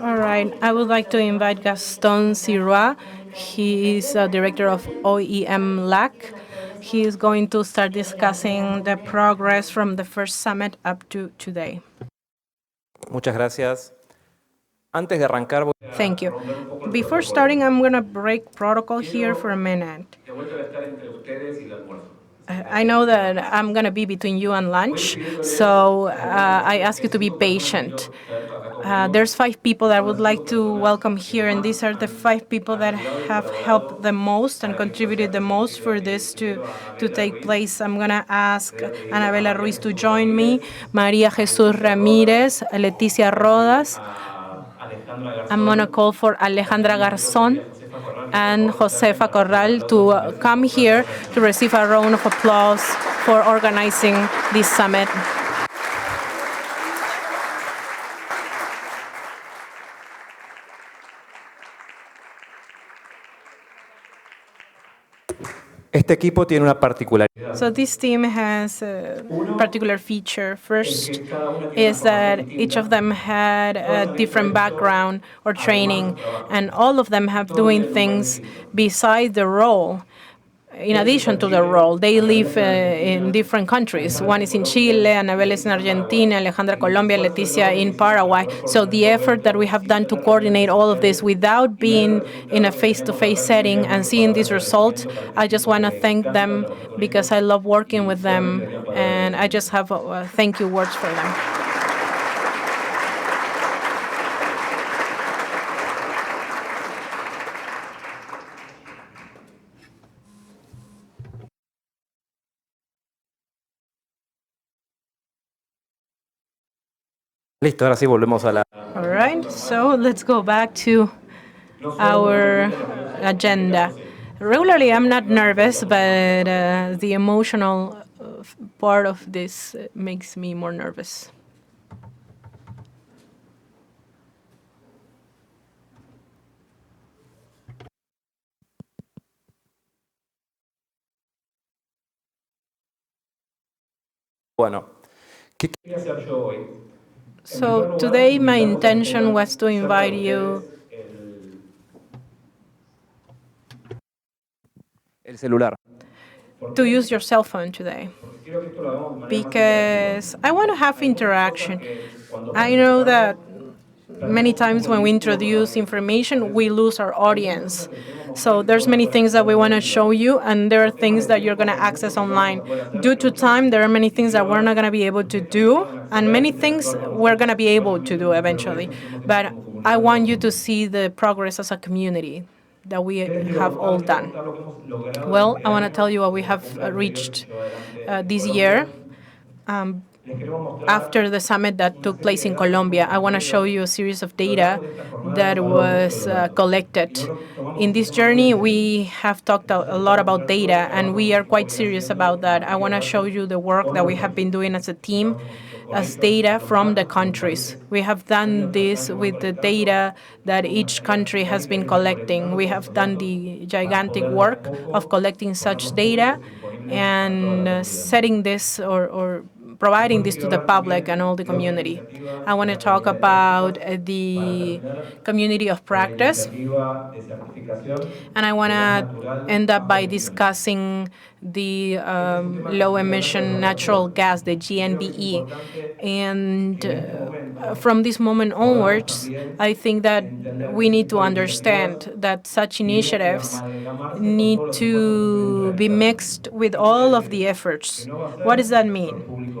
All right, I would like to invite Gastón Siroit. He is director of OEMLAC. He is going to start discussing the progress from the first summit up to today. Muchas gracias. Antes de arrancar, Thank you. Before starting, I'm going to break protocol here for a minute. I know that I'm going to be between you and lunch, so I ask you to be patient. There's 5 people that I would like to welcome here, and these are the 5 people that have helped the most and contributed the most for this to take place. I'm going to ask Anabela Ruiz to join me, Maria Jesus Ramirez, Leticia Rodas. I'm going to call for Alejandra Garzón and Josefa Corral to come here to receive a round of applause for organizing this summit. este equipo tiene una particularidad. So this team has a particular feature. First is that each of them had a different background or training, and all of them have doing things beside the role. In addition to the role, they live in different countries. One is in Chile, Anabel is in Argentina, Alejandra Colombia, Leticia in Paraguay. So the effort that we have done to coordinate all of this without being in a face-to-face setting and seeing these results, I just want to thank them because I love working with them, and I just have thank you words for them. Listo, ahora sí volvemos a la... All right, so let's go back to our agenda. Regularly, I'm not nervous, but the emotional part of this makes me more nervous. Bueno, ¿qué quería hacer yo hoy? So today my intention was to invite you El celular. to use your cell phone today because I want to have interaction. I know that many times when we introduce information, we lose our audience. So there's many things that we want to show you, and there are things that you're going to access online. Due to time, there are many things that we're not going to be able to do, and many things we're going to be able to do eventually. But I want you to see the progress as a community that we have all done. Well, I want to tell you what we have reached this year. After the summit that took place in Colombia, I want to show you a series of data that was collected. In this journey, we have talked a lot about data, and we are quite serious about that. I want to show you the work that we have been doing as a team, as data from the countries. We have done this with the data that each country has been collecting. We have done the gigantic work of collecting such data and setting this or providing this to the public and all the community. I want to talk about the community of practice, and I want to end up by discussing the low-emission natural gas, the GNBE. And from this moment onwards, I think that we need to understand that such initiatives need to be mixed with all of the efforts. What does that mean?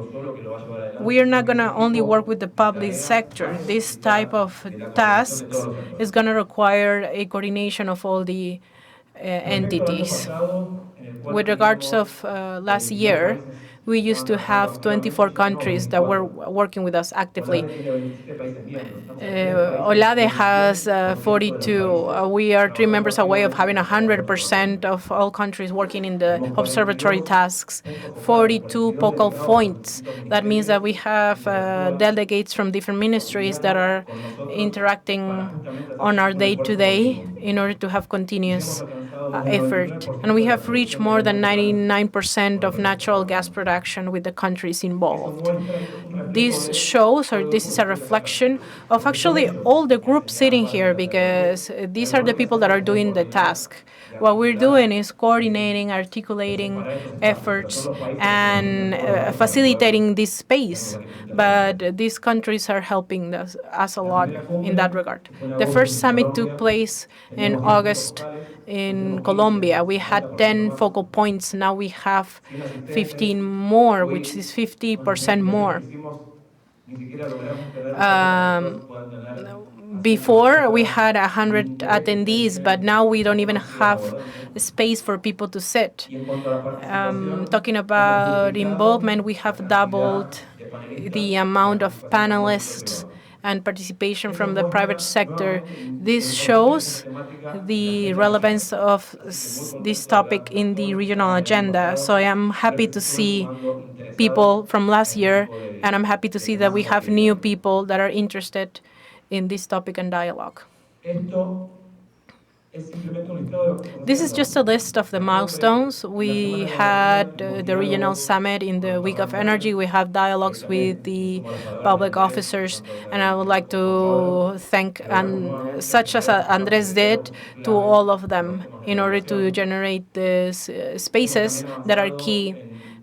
We are not going to only work with the public sector. This type of tasks is going to require a coordination of all the entities. With regards of last year, we used to have 24 countries that were working with us actively. OLADE has 42. We are 3 members away of having 100% of all countries working in the observatory tasks. 42 focal points. That means that we have delegates from different ministries that are interacting on our day-to-day in order to have continuous effort. And we have reached more than 99% of natural gas production with the countries involved. This shows, or this is a reflection of actually all the groups sitting here, because these are the people that are doing the task. What we're doing is coordinating, articulating efforts, and facilitating this space. But these countries are helping us a lot in that regard. The first summit took place in August in Colombia. We had 10 focal points. Now we have 15 more, which is 50% more. Before, we had 100 attendees, but now we don't even have space for people to sit. Talking about involvement, we have doubled the amount of panelists and participation from the private sector. This shows the relevance of this topic in the regional agenda. So I am happy to see people from last year, and I'm happy to see that we have new people that are interested in this topic and dialogue. This is just a list of the milestones. We had the regional summit in the week of energy. We have dialogues with the public officers, and I would like to thank, such as Andres did, to all of them in order to generate these spaces that are key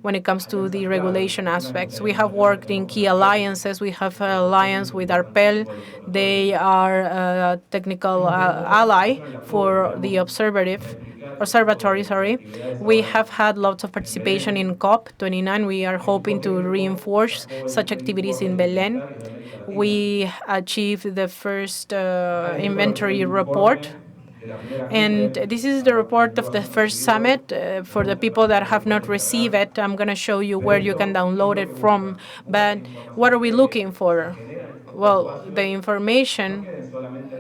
when it comes to the regulation aspects. We have worked in key alliances. We have an alliance with ARPEL. They are a technical ally for the observatory. We have had lots of participation in COP29. We are hoping to reinforce such activities in Belén. We achieved the first inventory report, and this is the report of the first summit. For the people that have not received it, I'm going to show you where you can download it from. But what are we looking for? Well, the information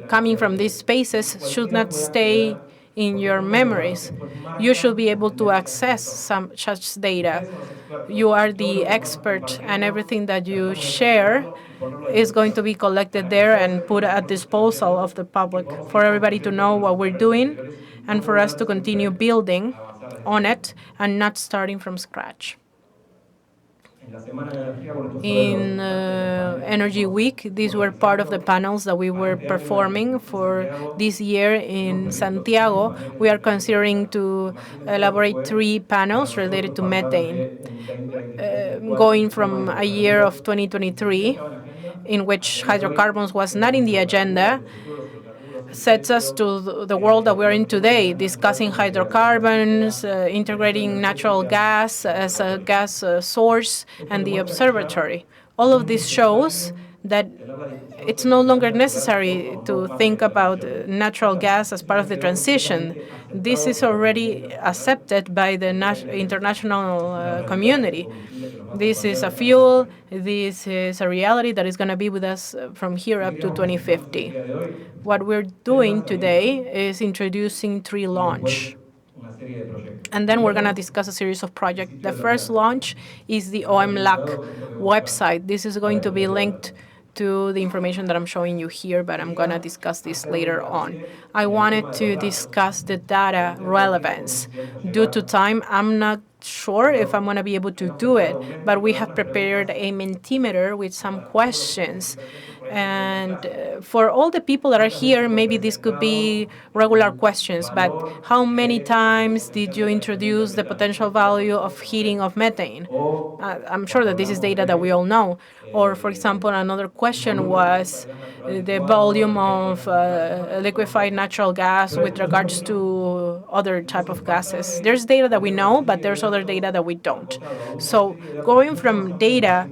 coming from these spaces should not stay in your memories. You should be able to access some such data. You are the expert, and everything that you share is going to be collected there and put at disposal of the public for everybody to know what we're doing and for us to continue building on it and not starting from scratch. In Energy Week, these were part of the panels that we were performing for this year in Santiago. We are considering to elaborate 3 panels related to methane, going from a year of 2023, in which hydrocarbons was not in the agenda, sets us to the world that we're in today, discussing hydrocarbons, integrating natural gas as a gas source, and the observatory. All of this shows that it's no longer necessary to think about natural gas as part of the transition. This is already accepted by the international community. This is a fuel. This is a reality that is going to be with us from here up to 2050. What we're doing today is introducing 3 launch. And then we're going to discuss a series of projects. The first launch is the OEMLAC website. This is going to be linked to the information that I'm showing you here, but I'm going to discuss this later on. I wanted to discuss the data relevance. Due to time, I'm not sure if I'm going to be able to do it, but we have prepared a Mentimeter with some questions. And for all the people that are here, maybe this could be regular questions, but how many times did you introduce the potential value of heating of methane? I'm sure that this is data that we all know. Or, for example, another question was the volume of liquefied natural gas with regards to other type of gases. There's data that we know, but there's other data that we don't. So going from data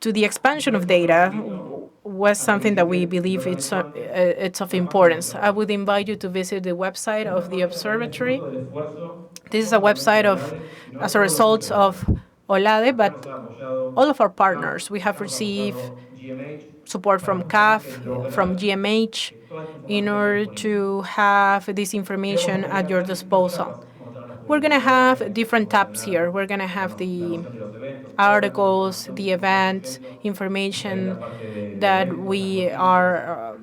to the expansion of data was something that we believe it's of importance. I would invite you to visit the website of the observatory. This is a website as a result of OLADE, but all of our partners. We have received support from CAF, from GMH, in order to have this information at your disposal. We're going to have different tabs here. We're going to have the articles, the events, information that we are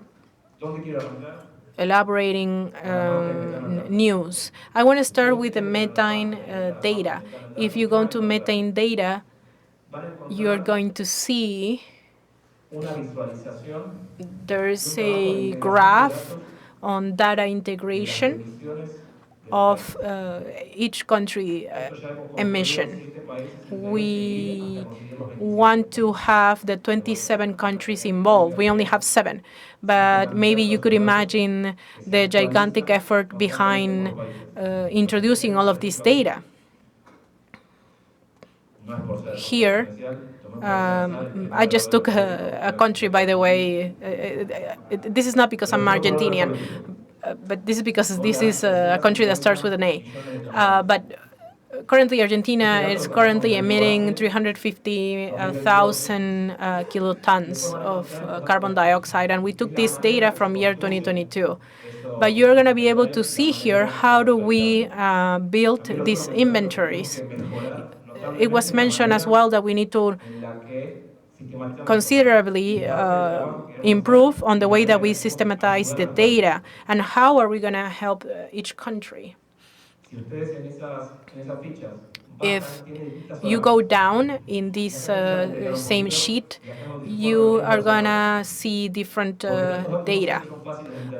elaborating news. I want to start with the methane data. If you go to methane data, you're going to see there's a graph on data integration of each country emission. We want to have the 27 countries involved. We only have 7. But maybe you could imagine the gigantic effort behind introducing all of this data. Here, I just took a country, by the way. This is not because I'm Argentinian, but this is because this is a country that starts with an A. But currently, Argentina is currently emitting 350,000 kilotons of carbon dioxide, and we took this data from year 2022. But you're going to be able to see here how do we build these inventories. It was mentioned as well that we need to considerably improve on the way that we systematize the data and how are we going to help each country. If you go down in this same sheet, you are going to see different data.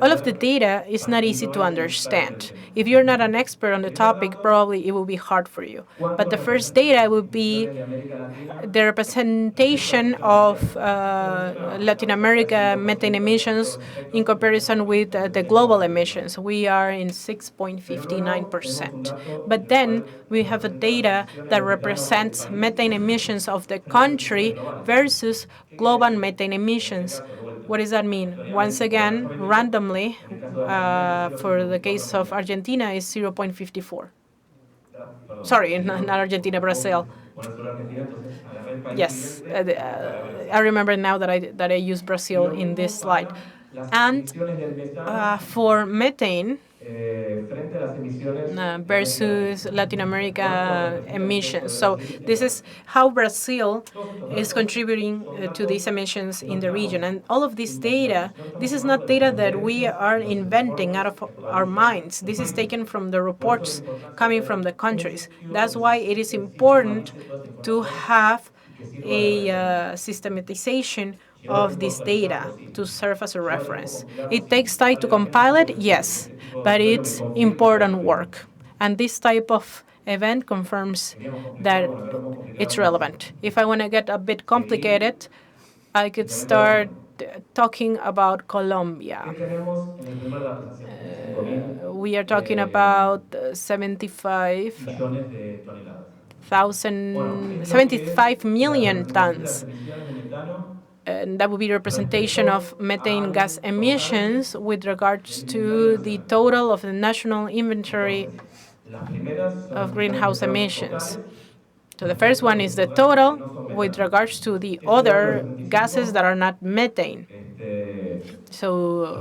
All of the data is not easy to understand. If you're not an expert on the topic, probably it will be hard for you. But the first data will be the representation of Latin America methane emissions in comparison with the global emissions. We are in 6.59%. But then we have a data that represents methane emissions of the country versus global methane emissions. What does that mean? Once again, randomly, for the case of Argentina, is 0.54. Sorry, not Argentina, Brazil. Yes, I remember now that I used Brazil in this slide. And for methane versus Latin America emissions. So this is how Brazil is contributing to these emissions in the region. And all of this data, this is not data that we are inventing out of our minds. This is taken from the reports coming from the countries. That's why it is important to have a systematization of this data to serve as a reference. It takes time to compile it, yes, but it's important work. And this type of event confirms that it's relevant. If I want to get a bit complicated, I could start talking about Colombia. We are talking about 75 million tons. And that would be representation of methane gas emissions with regards to the total of the national inventory of greenhouse emissions. So the first one is the total with regards to the other gases that are not methane. So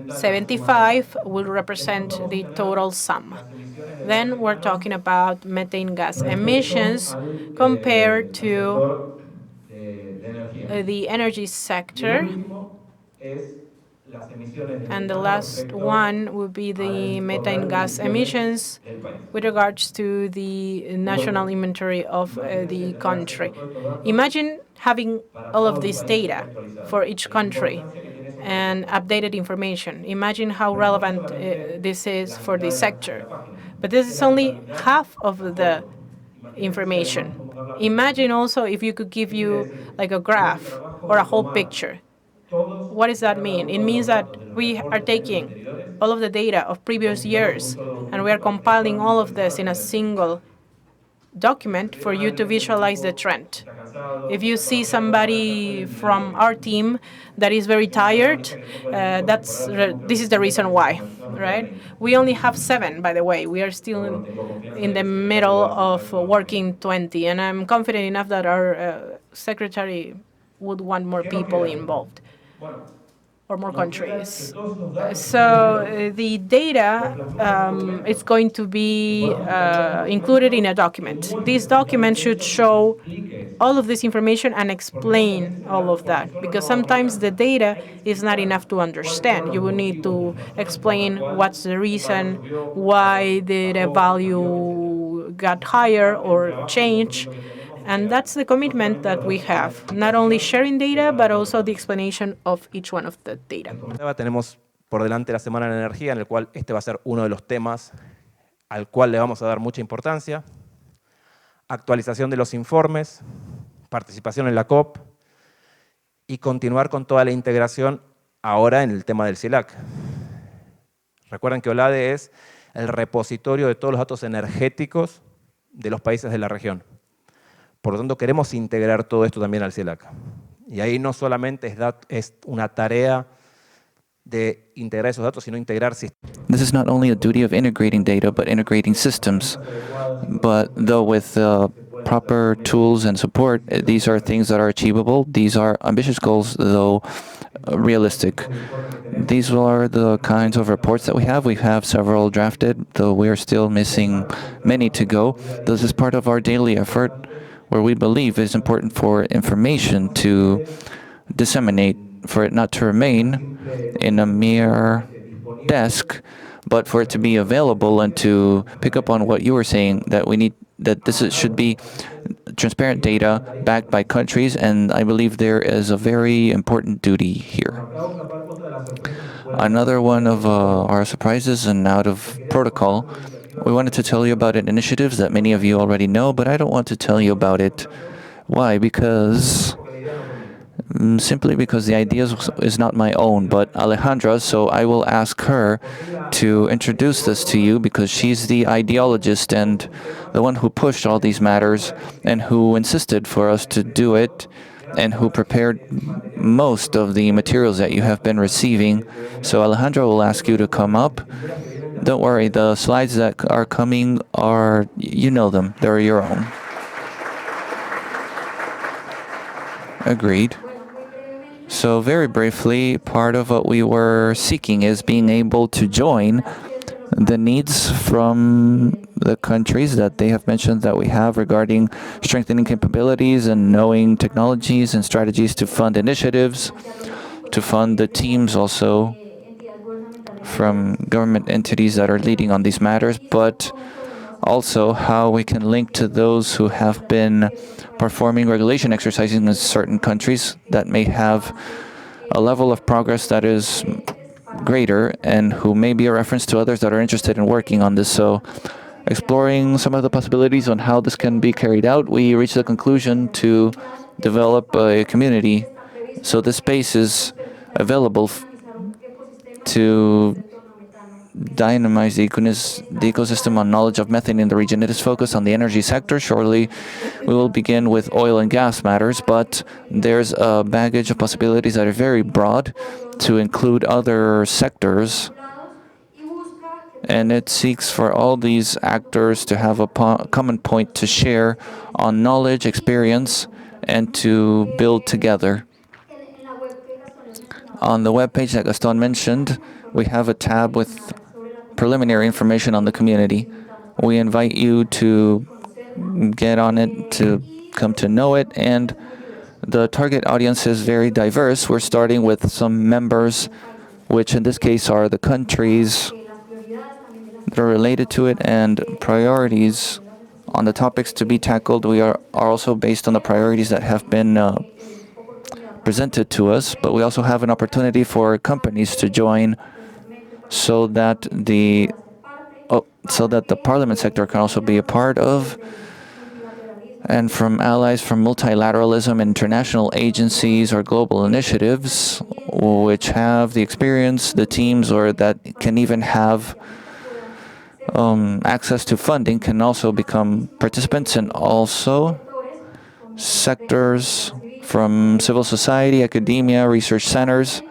75 will represent the total sum. Then we're talking about methane gas emissions compared to the energy sector. And the last one would be the methane gas emissions with regards to the national inventory of the country. Imagine having all of this data for each country and updated information. Imagine how relevant this is for the sector. But this is only half of the information. Imagine also if you could give you like a graph or a whole picture. What does that mean? It means that we are taking all of the data of previous years and we are compiling all of this in a single document for you to visualize the trend. If you see somebody from our team that is very tired, this is the reason why, right? We only have 7, by the way. We are still in the middle of working 20, and I'm confident enough that our secretary would want more people involved or more countries. So the data is going to be included in a document. This document should show all of this information and explain all of that, because sometimes the data is not enough to understand. You will need to explain what's the reason why the value got higher or changed. And that's the commitment that we have, not only sharing data, but also the explanation of each one of the data. Tenemos por delante la Semana de la Energía, en el cual este va a ser uno de los temas al cual le vamos a dar mucha importancia. Actualización de los informes, participación en la COP y continuar con toda la integración ahora en el tema del CIELAC. Recuerden que OLADE es el repositorio de todos los datos energéticos de los países de la región. Por lo tanto, queremos integrar todo esto también al CIELAC. Y ahí no solamente es una tarea de integrar esos datos, sino integrar sistemas. This is not only a duty of integrating data, but integrating systems. But though with proper tools and support, these are things that are achievable. These are ambitious goals, though realistic. These are the kinds of reports that we have. We have several drafted, though we are still missing many to go. This is part of our daily effort, where we believe it is important for information to disseminate, for it not to remain in a mere desk, but for it to be available and to pick up on what you were saying, that we need, that should be transparent data backed by countries, and I believe there is a very important duty here. Another one of our surprises and out of protocol, we wanted to tell you about initiatives that many of you already know, but I don't want to tell you about it. Why? Simply because the idea is not my own, but Alejandra's, so I will ask her to introduce this to you, because she's the ideologist and the one who pushed all these matters and who insisted for us to do it and who prepared most of the materials that you have been receiving. So Alejandra will ask you to come up. Don't worry, the slides that are coming are, you know them, they're your own. Agreed. So very briefly, part of what we were seeking is being able to join the needs from the countries that they have mentioned that we have regarding strengthening capabilities and knowing technologies and strategies to fund initiatives, to fund the teams also from government entities that are leading on these matters, but also how we can link to those who have been performing regulation exercises in certain countries that may have a level of progress that is greater and who may be a reference to others that are interested in working on this. So exploring some of the possibilities on how this can be carried out, we reached the conclusion to develop a community. So this space is available to dynamize the ecosystem on knowledge of methane in the region. It is focused on the energy sector. Shortly, we will begin with oil and gas matters, but there's a baggage of possibilities that are very broad to include other sectors, and it seeks for all these actors to have a common point to share on knowledge, experience, and to build together. On the webpage that Gastón mentioned, we have a tab with preliminary information on the community. We invite you to get on it, to come to know it, and the target audience is very diverse. We're starting with some members, which in this case are the countries that are related to it, and priorities on the topics to be tackled. We are also based on the priorities that have been presented to us, but we also have an opportunity for companies to join so that the parliament sector can also be a part of, and from allies from multilateralism, international agencies or global initiatives which have the experience, the teams, or that can even have access to funding can also become participants, and also sectors from civil society, academia, research centers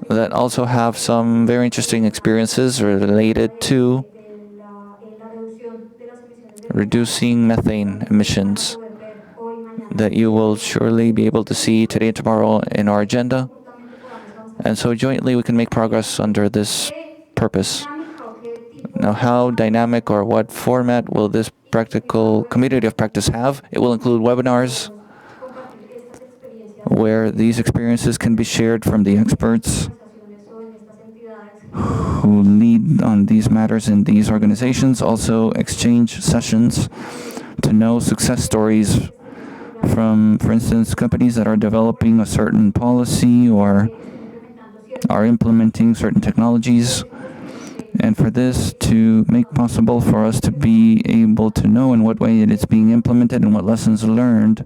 that also have some very interesting experiences related to reducing methane emissions that you will surely be able to see today and tomorrow in our agenda. And so jointly we can make progress under this purpose. Now, how dynamic or what format will this practical community of practice have? It will include webinars where these experiences can be shared from the experts who lead on these matters in these organizations. Also, exchange sessions to know success stories from, for instance, companies that are developing a certain policy or are implementing certain technologies. And for this to make possible for us to be able to know in what way it is being implemented and what lessons learned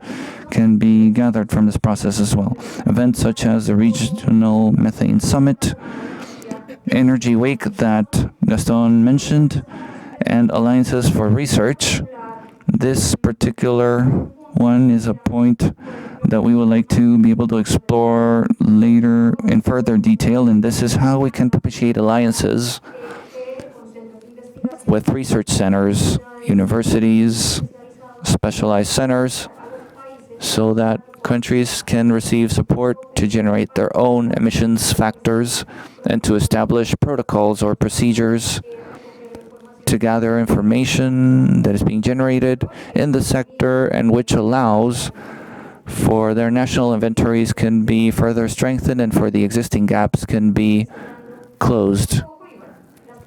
can be gathered from this process as well. Events such as the Regional Methane Summit, Energy Week that Gastón mentioned, and Alliances for Research. This particular one is a point that we would like to be able to explore later in further detail, and this is how we can propitiate alliances with research centers, universities, specialized centers, so that countries can receive support to generate their own emissions factors and to establish protocols or procedures to gather information that is being generated in the sector and which allows for their national inventories can be further strengthened and for the existing gaps can be closed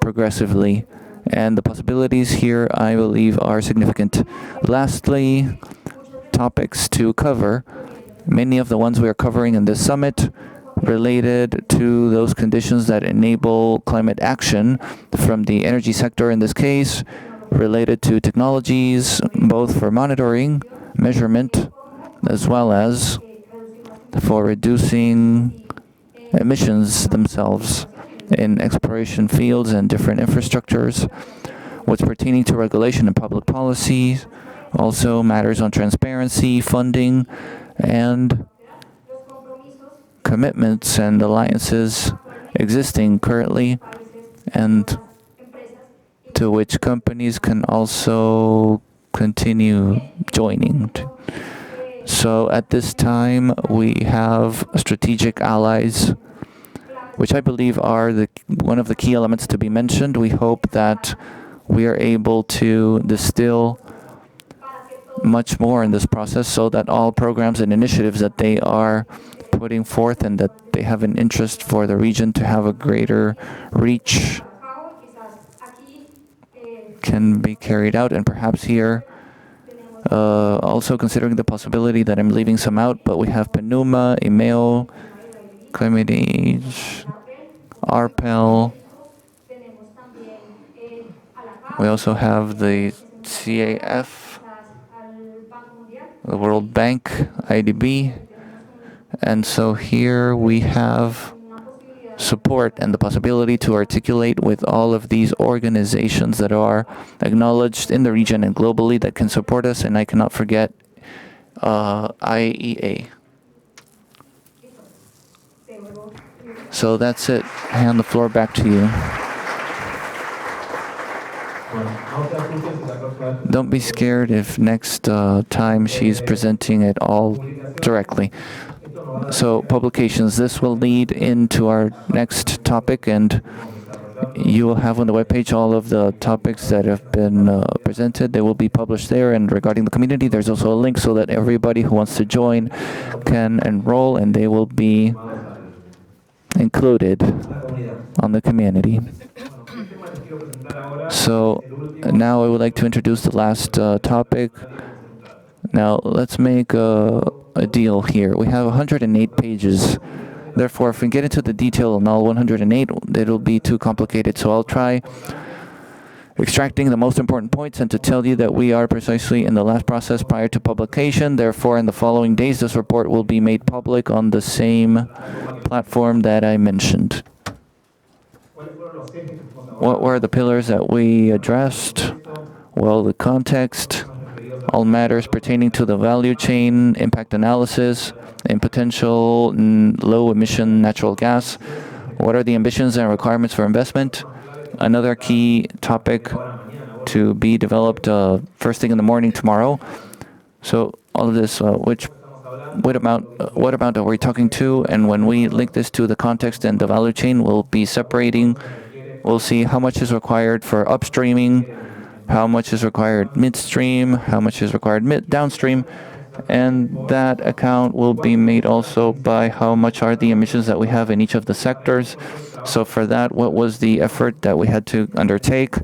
progressively. And the possibilities here, I believe, are significant. Lastly, topics to cover. Many of the ones we are covering in this summit related to those conditions that enable climate action from the energy sector in this case, related to technologies, both for monitoring, measurement, as well as for reducing emissions themselves in exploration fields and different infrastructures, what's pertaining to regulation and public policy, also matters on transparency, funding, and commitments and alliances existing currently, and to which companies can also continue joining. So at this time, we have strategic allies, which I believe are one of the key elements to be mentioned. We hope that we are able to distill much more in this process so that all programs and initiatives that they are putting forth and that they have an interest for the region to have a greater reach can be carried out. And perhaps here, also considering the possibility that I'm leaving some out, but we have PENUMA, IMEO, Climate Age, ARPEL. We also have the CAF, the World Bank, IDB. And so here we have support and the possibility to articulate with all of these organizations that are acknowledged in the region and globally that can support us. And I cannot forget IEA. So that's it. I hand the floor back to you. Don't be scared if next time she's presenting it all directly. So publications, this will lead into our next topic, and you will have on the webpage all of the topics that have been presented. They will be published there, and regarding the community, there's also a link so that everybody who wants to join can enroll, and they will be included on the community. So now I would like to introduce the last topic. Now let's make a deal here. We have 108 pages. Therefore, if we get into the detail on all 108, it'll be too complicated. So I'll try extracting the most important points and to tell you that we are precisely in the last process prior to publication. Therefore, in the following days, this report will be made public on the same platform that I mentioned. What were the pillars that we addressed? Well, the context, all matters pertaining to the value chain, impact analysis, and potential low-emission natural gas. What are the ambitions and requirements for investment? Another key topic to be developed first thing in the morning tomorrow. So all of this, what amount are we talking to? And when we link this to the context and the value chain, we'll be separating We'll see how much is required for upstreaming, how much is required midstream, how much is required downstream, and that account will be made also by how much are the emissions that we have in each of the sectors. So for that, what was the effort that we had to undertake,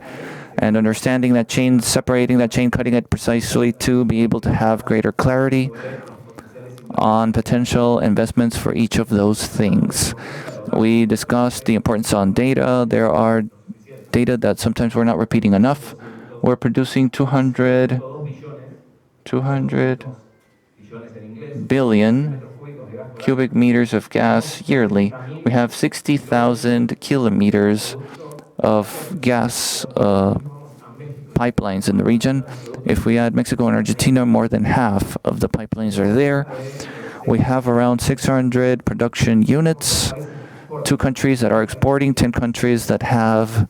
and understanding that chain, separating that chain, cutting it precisely to be able to have greater clarity on potential investments for each of those things. We discussed the importance on data. There are data that sometimes we're not repeating enough. We're producing 200 billion cubic meters of gas yearly. We have 60,000 kilometers of gas pipelines in the region. If we add Mexico and Argentina, more than half of the pipelines are there. We have around 600 production units, 2 countries that are exporting, 10 countries that have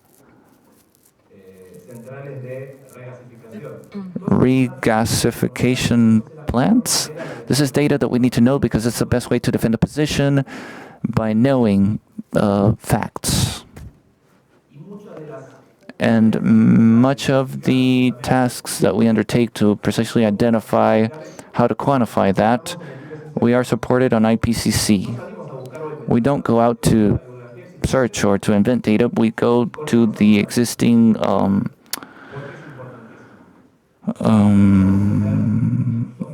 regasification plants. This is data that we need to know because it's the best way to defend a position by knowing facts. And much of the tasks that we undertake to precisely identify how to quantify that, we are supported on IPCC. We don't go out to search or to invent data. We go to the existing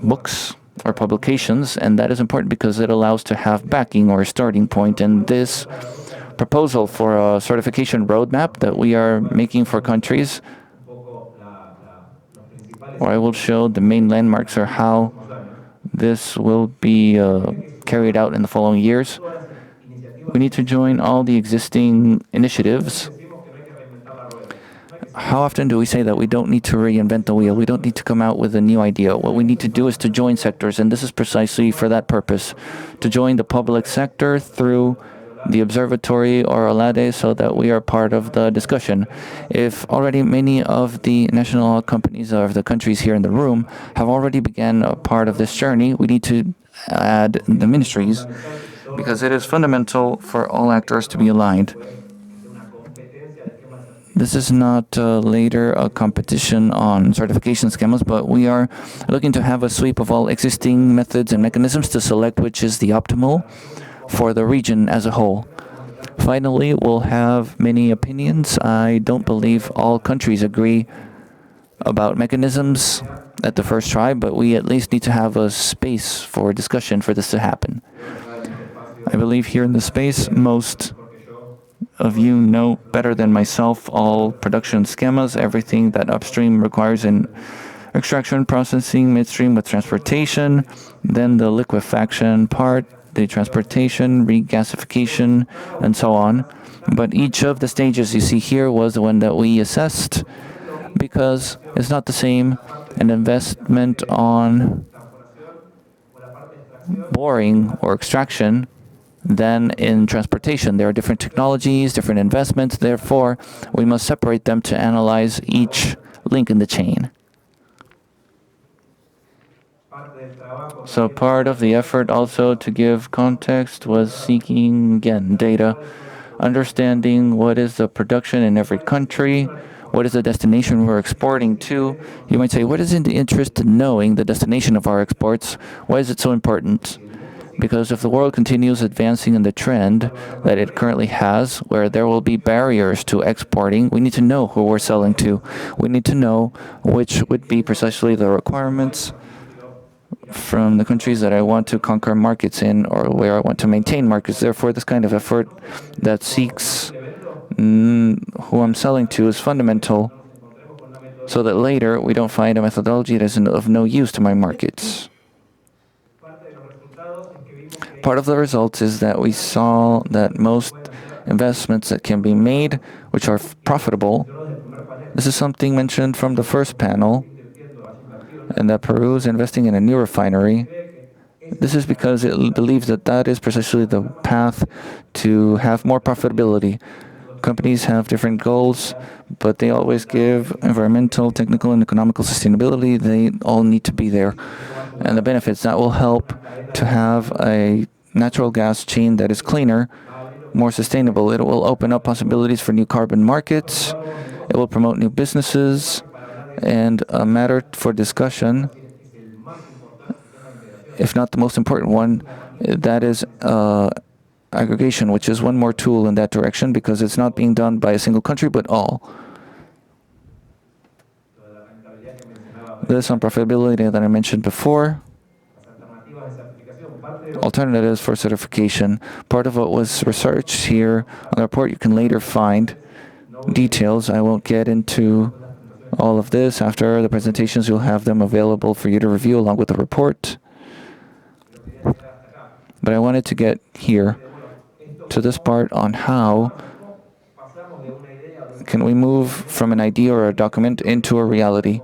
books or publications, and that is important because it allows to have backing or a starting point. And this proposal for a certification roadmap that we are making for countries, or I will show the main landmarks or how this will be carried out in the following years. We need to join all the existing initiatives. How often do we say that we don't need to reinvent the wheel? We don't need to come out with a new idea. What we need to do is to join sectors, and this is precisely for that purpose, to join the public sector through the Observatory or OLADE so that we are part of the discussion. If already many of the national companies of the countries here in the room have already begun a part of this journey, we need to add the ministries because it is fundamental for all actors to be aligned. This is not later a competition on certification schemas, but we are looking to have a sweep of all existing methods and mechanisms to select which is the optimal for the region as a whole. Finally, we'll have many opinions. I don't believe all countries agree about mechanisms at the first try, but we at least need to have a space for discussion for this to happen. I believe here in the space, most of you know better than myself all production schemas, everything that upstream requires in extraction, processing, midstream with transportation, then the liquefaction part, the transportation, regasification, and so on. But each of the stages you see here was the one that we assessed because it's not the same an investment on boring or extraction than in transportation. There are different technologies, different investments, therefore we must separate them to analyze each link in the chain. So part of the effort also to give context was seeking, again, data, understanding what is the production in every country, what is the destination we're exporting to. You might say, what is in the interest in knowing the destination of our exports? Why is it so important? Because if the world continues advancing in the trend that it currently has, where there will be barriers to exporting, we need to know who we're selling to. We need to know which would be precisely the requirements from the countries that I want to conquer markets in or where I want to maintain markets. Therefore, this kind of effort that seeks who I'm selling to is fundamental so that later we don't find a methodology that is of no use to my markets. Part of the results is that we saw that most investments that can be made, which are profitable, this is something mentioned from the first panel, and that Peru is investing in a new refinery. This is because it believes that that is precisely the path to have more profitability. Companies have different goals, but they always give environmental, technical, and economical sustainability. They all need to be there. And the benefits that will help to have a natural gas chain that is cleaner, more sustainable. It will open up possibilities for new carbon markets. It will promote new businesses. And a matter for discussion, if not the most important one, that is aggregation, which is one more tool in that direction because it's not being done by a single country, but all. This on profitability that I mentioned before. Alternatives for certification. Part of what was researched here on the report, you can later find details. I won't get into all of this. After the presentations, you'll have them available for you to review along with the report. But I wanted to get here to this part on how can we move from an idea or a document into a reality.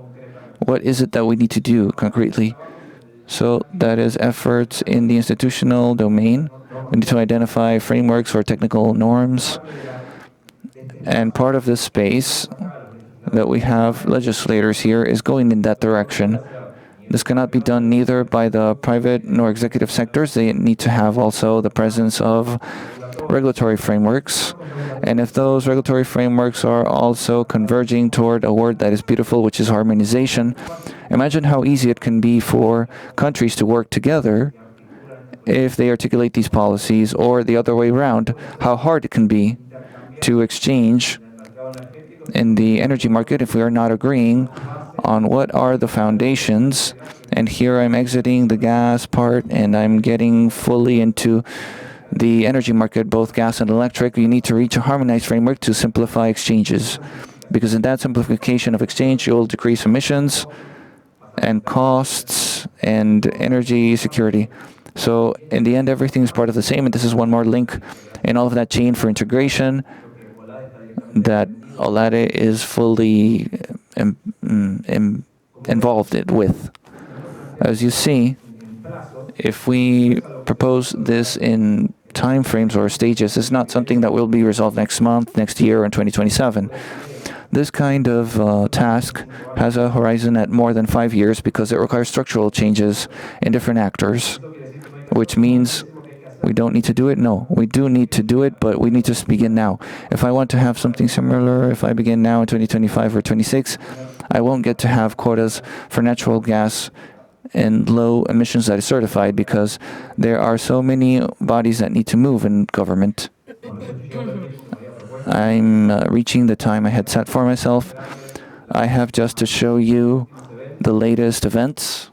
What is it that we need to do concretely? So that is efforts in the institutional domain. We need to identify frameworks or technical norms. And part of this space that we have legislators here is going in that direction. This cannot be done neither by the private nor executive sectors. They need to have also the presence of regulatory frameworks. And if those regulatory frameworks are also converging toward a word that is beautiful, which is harmonization, imagine how easy it can be for countries to work together if they articulate these policies, or the other way around, how hard it can be to exchange in the energy market if we are not agreeing on what are the foundations. And here I'm exiting the gas part and I'm getting fully into the energy market, both gas and electric. You need to reach a harmonized framework to simplify exchanges, because in that simplification of exchange, you'll decrease emissions and costs and energy security. So in the end, everything is part of the same, and this is one more link in all of that chain for integration that OLADE is fully involved with. As you see, if we propose this in time frames or stages, it's not something that will be resolved next month, next year, or in 2027. This kind of task has a horizon at more than 5 years because it requires structural changes in different actors, which means we don't need to do it? No, we do need to do it, but we need to begin now. If I want to have something similar, if I begin now in 2025 or 26, I won't get to have quotas for natural gas and low emissions that is certified because there are so many bodies that need to move in government. I'm reaching the time I had set for myself. I have just to show you the latest events.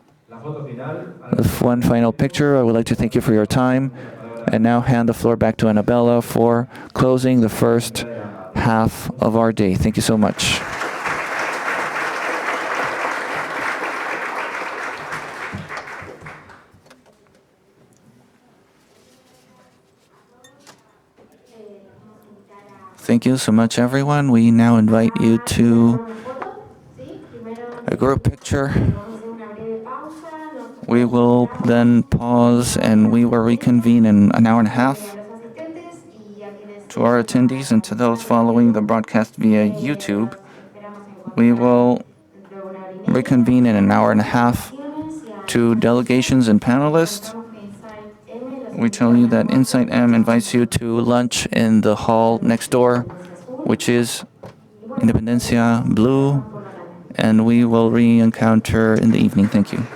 One final picture. I would like to thank you for your time and now hand the floor back to Annabella for closing the first half of our day. Thank you so much. Thank you so much, everyone. We now invite you to a group picture. We will then pause and we will reconvene in an hour and a half. To our attendees and to those following the broadcast via YouTube, we will reconvene in an hour and a half. To delegations and panelists, we tell you that Insight M invites you to lunch in the hall next door, which is Independencia Blue, and we will re-encounter in the evening. Thank you.